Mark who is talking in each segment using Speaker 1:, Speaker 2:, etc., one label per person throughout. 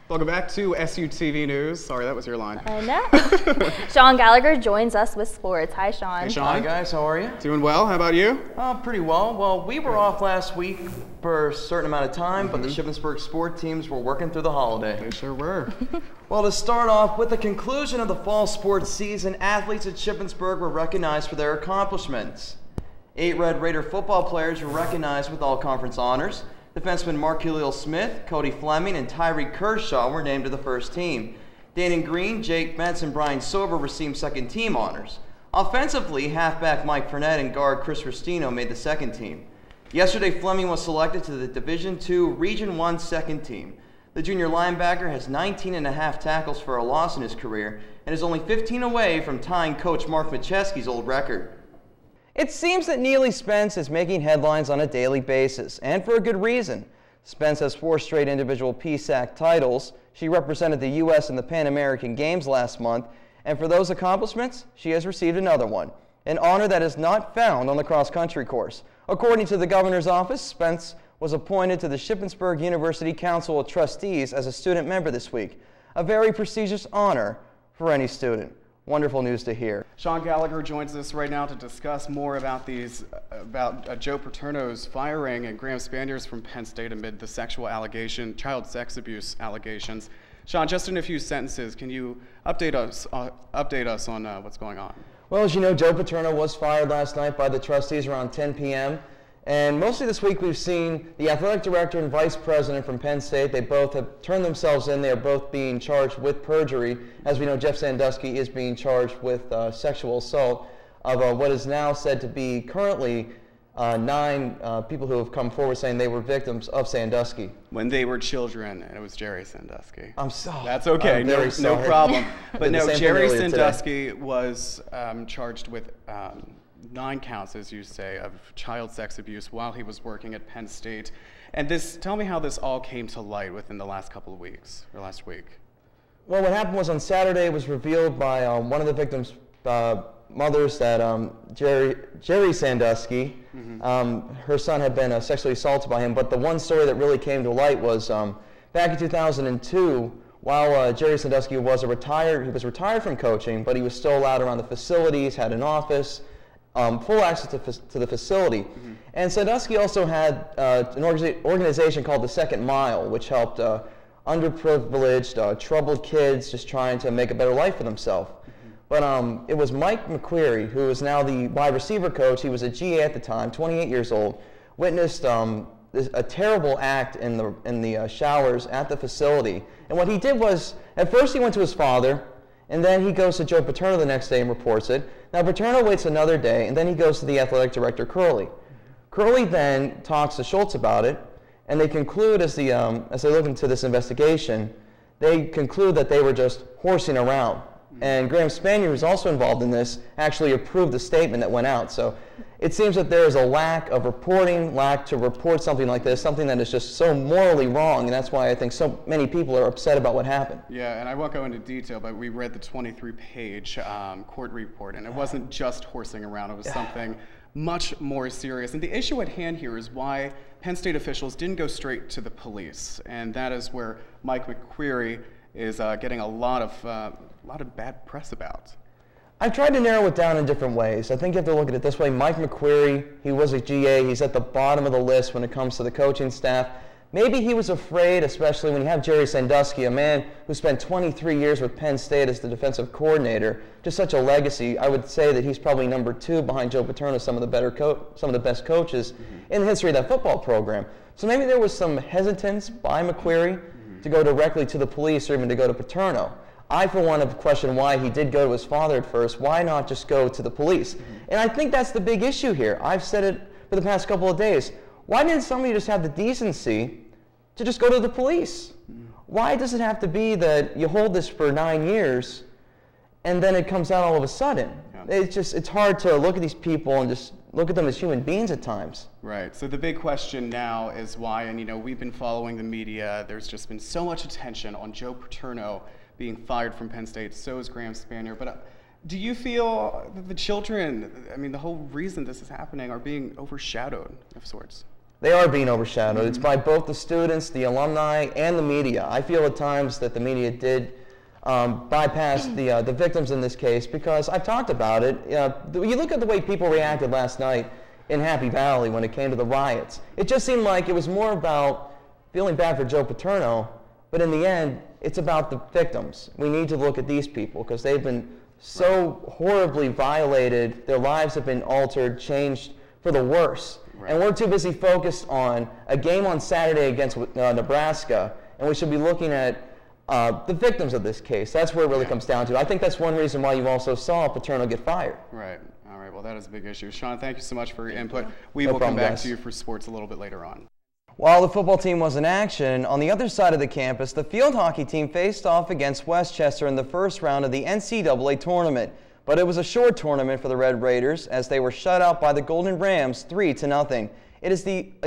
Speaker 1: Welcome back to SUTV News. Sorry, that was your line.
Speaker 2: I know. Sean Gallagher joins us with sports. Hi, Sean.
Speaker 1: Hey, Sean.
Speaker 3: Hi, guys. How are you?
Speaker 1: Doing well. How about you?
Speaker 3: Pretty well. Well, we were off last week for a certain amount of time, but the Shippensburg sport teams were working through the holiday.
Speaker 1: They sure were.
Speaker 3: Well, to start off, with the conclusion of the fall sports season, athletes at Shippensburg were recognized for their accomplishments. 8 Red Raider football players were recognized with all-conference honors. Defenseman Mark Smith, Cody Fleming, and Tyree Kershaw were named to the first team. Danon Green, Jake Metz, and Brian Silver received second-team honors. Offensively, halfback Mike Frenette and guard Chris Restino made the second team. Yesterday, Fleming was selected to the Division II Region 1 second team. The junior linebacker has 19.5 tackles for a loss in his career and is only 15 away from tying coach Mark Macheski's old record. It seems that Neely Spence is making headlines on a daily basis, and for a good reason. Spence has 4 straight individual PSAC titles. She represented the U.S. in the Pan American Games last month, and for those accomplishments, she has received another one, an honor that is not found on the cross-country course. According to the governor's office, Spence was appointed to the Shippensburg University Council of Trustees as a student member this week, a very prestigious honor for any student. Wonderful news to hear.
Speaker 1: Sean Gallagher joins us right now to discuss more about Joe Paterno's firing and Graham Spaniers from Penn State amid the child sex abuse allegations. Sean, just in a few sentences, can you update us on what's going on?
Speaker 3: Well, as you know, Joe Paterno was fired last night by the trustees around 10 p.m. And mostly this week we've seen the athletic director and vice president from Penn State. They both have turned themselves in. They are both being charged with perjury. As we know, Jeff Sandusky is being charged with sexual assault of what is now said to be currently 9 people who have come forward saying they were victims of Sandusky.
Speaker 1: When they were children, and it was Jerry Sandusky.
Speaker 3: I'm sorry.
Speaker 1: That's okay. No problem. But no, Jerry Sandusky was charged with 9 counts, as you say, of child sex abuse while he was working at Penn State. And tell me how this all came to light within the last couple of weeks, or last week.
Speaker 3: Well, what happened was on Saturday it was revealed by one of the victims' mothers that Jerry Sandusky, her son had been sexually assaulted by him. But the one story that really came to light was back in 2002, while Jerry Sandusky was retired from coaching, but he was still allowed around the facilities, had an office, full access to the facility. And Sandusky also had an organization called the Second Mile, which helped underprivileged, troubled kids just trying to make a better life for themselves. But it was Mike McQuarrie, who is now the wide receiver coach. He was a GA at the time, 28 years old, witnessed a terrible act in the showers at the facility. And what he did was, at first he went to his father, and then he goes to Joe Paterno the next day and reports it. Now Paterno waits another day, and then he goes to the athletic director, Curley. Curley then talks to Schultz about it, and they conclude, as they look into this investigation, they conclude that they were just horsing around. And Graham Spanier, who's also involved in this, actually approved the statement that went out. So it seems that there is a lack of reporting, lack to report something like this, something that is just so morally wrong, and that's why I think so many people are upset about what happened.
Speaker 1: Yeah, and I won't go into detail, but we read the 23-page court report, and it wasn't just horsing around. It was something much more serious. And the issue at hand here is why Penn State officials didn't go straight to the police, and that is where Mike McQuarrie is getting a lot of bad press about.
Speaker 3: I've tried to narrow it down in different ways. I think you have to look at it this way. Mike McQuarrie, he was a GA. He's at the bottom of the list when it comes to the coaching staff. Maybe he was afraid, especially when you have Jerry Sandusky, a man who spent 23 years with Penn State as the defensive coordinator, just such a legacy. I would say that he's probably number 2 behind Joe Paterno, some of the best coaches in the history of that football program. So maybe there was some hesitance by McQuarrie to go directly to the police or even to go to Paterno. I, for one, have questioned why he did go to his father at first. Why not just go to the police? And I think that's the big issue here. I've said it for the past couple of days. Why didn't somebody just have the decency to just go to the police? Why does it have to be that you hold this for 9 years and then it comes out all of a sudden? It's hard to look at these people and just look at them as human beings at times.
Speaker 1: Right. So the big question now is why, and we've been following the media. There's just been so much attention on Joe Paterno being fired from Penn State. So is Graham Spanier. But do you feel that the children, the whole reason this is happening, are being overshadowed of sorts?
Speaker 3: They are being overshadowed. It's by both the students, the alumni, and the media. I feel at times that the media did bypass the victims in this case, because I've talked about it. You look at the way people reacted last night in Happy Valley when it came to the riots. It just seemed like it was more about feeling bad for Joe Paterno, but in the end, it's about the victims. We need to look at these people because they've been so horribly violated. Their lives have been altered, changed for the worse. Right. And we're too busy focused on a game on Saturday against Nebraska, and we should be looking at the victims of this case. That's where it really comes down to. I think that's one reason why you also saw Paterno get fired.
Speaker 1: Right. All right. Well, that is a big issue. Sean, thank you so much for your input. We will come back to you for sports a little bit later on.
Speaker 3: While the football team was in action, on the other side of the campus, the field hockey team faced off against Westchester in the first round of the NCAA tournament. But it was a short tournament for the Red Raiders as they were shut out by the Golden Rams 3-0. It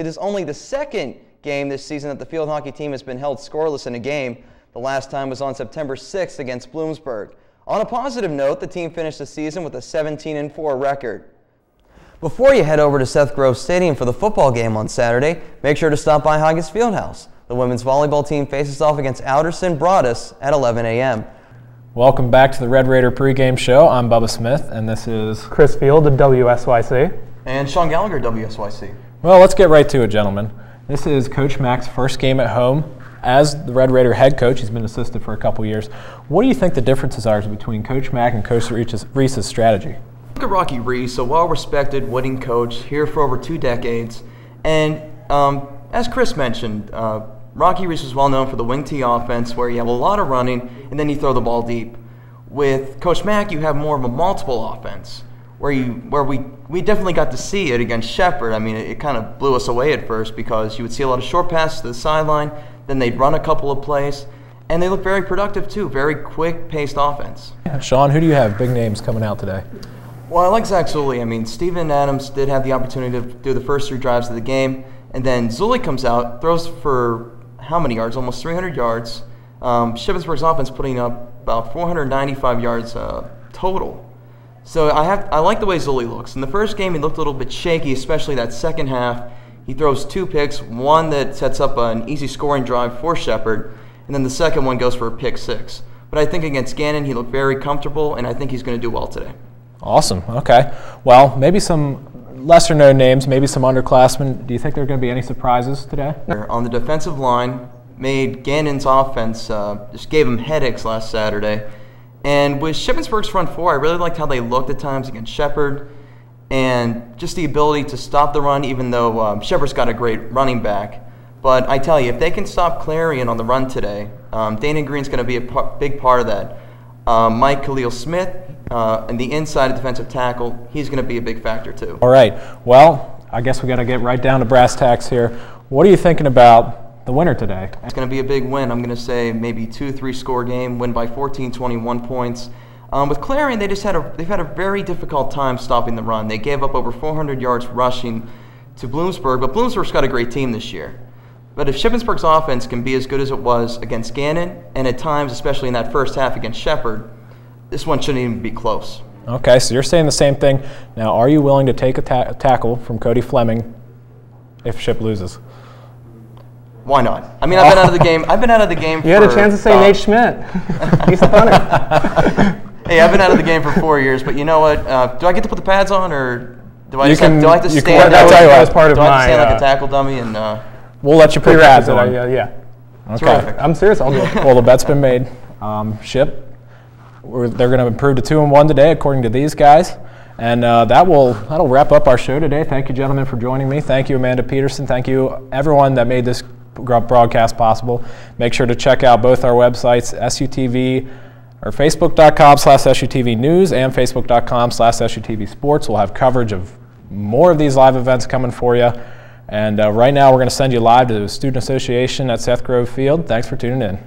Speaker 3: is only the second game this season that the field hockey team has been held scoreless in a game. The last time was on September 6th against Bloomsburg. On a positive note, the team finished the season with a 17-4 record. Before you head over to Seth Grove Stadium for the football game on Saturday, make sure to stop by Haggis Fieldhouse. The women's volleyball team faces off against Alderson Broadus at 11 a.m.
Speaker 4: Welcome back to the Red Raider pregame show. I'm Bubba Smith, and this is
Speaker 5: Chris Field of WSYC.
Speaker 3: And Sean Gallagher, WSYC.
Speaker 4: Well, let's get right to it, gentlemen. This is Coach Mack's first game at home as the Red Raider head coach. He's been assistant for a couple years. What do you think the differences are between Coach Mack and Coach Reese's strategy?
Speaker 3: Look at Rocky Reese, a well-respected winning coach here for over 2 decades. And as Chris mentioned, Rocky Reese is well known for the wing tee offense where you have a lot of running and then you throw the ball deep. With Coach Mack, you have more of a multiple offense where we definitely got to see it against Shepherd. I mean, it kind of blew us away at first because you would see a lot of short passes to the sideline, then they'd run a couple of plays, and they look very productive too, very quick-paced offense.
Speaker 4: Sean, who do you have big names coming out today?
Speaker 3: Well, I like Zach Zulli. I mean, Steven Adams did have the opportunity to do the first 3 drives of the game, and then Zulli comes out, throws for how many yards? Almost 300 yards. Shippensburg's offense putting up about 495 yards total. So I like the way Zulli looks. In the first game, he looked a little bit shaky, especially that second half. He throws 2 picks, one that sets up an easy scoring drive for Shepherd, and then the second one goes for a pick 6. But I think against Gannon, he looked very comfortable, and I think he's going to do well today.
Speaker 4: Awesome. Okay. Well, maybe some lesser-known names, maybe some underclassmen. Do you think there are going to be any surprises today?
Speaker 3: On the defensive line, made Gannon's offense, just gave him headaches last Saturday. And with Shippensburg's front 4, I really liked how they looked at times against Shepherd, and just the ability to stop the run, even though Shepherd's got a great running back. But I tell you, if they can stop Clarion on the run today, Dana Green's going to be a big part of that. Mike Khalil-Smith, and the inside defensive tackle, he's going to be a big factor too.
Speaker 4: All right. Well, I guess we got to get right down to brass tacks here. What are you thinking about the winner today?
Speaker 3: It's going to be a big win. I'm going to say maybe 2-3 score game, win by 14, 21 points. With Clarion, they've had a very difficult time stopping the run. They gave up over 400 yards rushing to Bloomsburg, but Bloomsburg's got a great team this year. But if Shippensburg's offense can be as good as it was against Gannon, and at times, especially in that first half against Shepherd, this one shouldn't even be close.
Speaker 4: Okay, so you're saying the same thing. Now, are you willing to take a tackle from Cody Fleming if Ship loses?
Speaker 3: Why not? I mean, I've been out of the game. I've been out of the game.
Speaker 5: You had a chance to say Nate Schmidt. He's the punter.
Speaker 3: Hey, I've been out of the game for 4 years, but you know what? Do I get to put the pads on, or do I have to stand?
Speaker 5: That was part of
Speaker 3: my. Do I have to stand
Speaker 5: like
Speaker 3: a tackle dummy and?
Speaker 4: We'll let you put pads on.
Speaker 5: Yeah.
Speaker 4: Okay.
Speaker 3: Terrific.
Speaker 5: I'm serious. I'll do it.
Speaker 4: Well, the bet's been made. Ship. They're going to improve to 2-1 today, according to these guys. And that'll wrap up our show today. Thank you, gentlemen, for joining me. Thank you, Amanda Peterson. Thank you, everyone that made this broadcast possible. Make sure to check out both our websites, SUTV, or Facebook.com/SUTV News and Facebook.com/SUTV Sports. We'll have coverage of more of these live events coming for you. And right now, we're going to send you live to the Student Association at Seth Grove Field. Thanks for tuning in.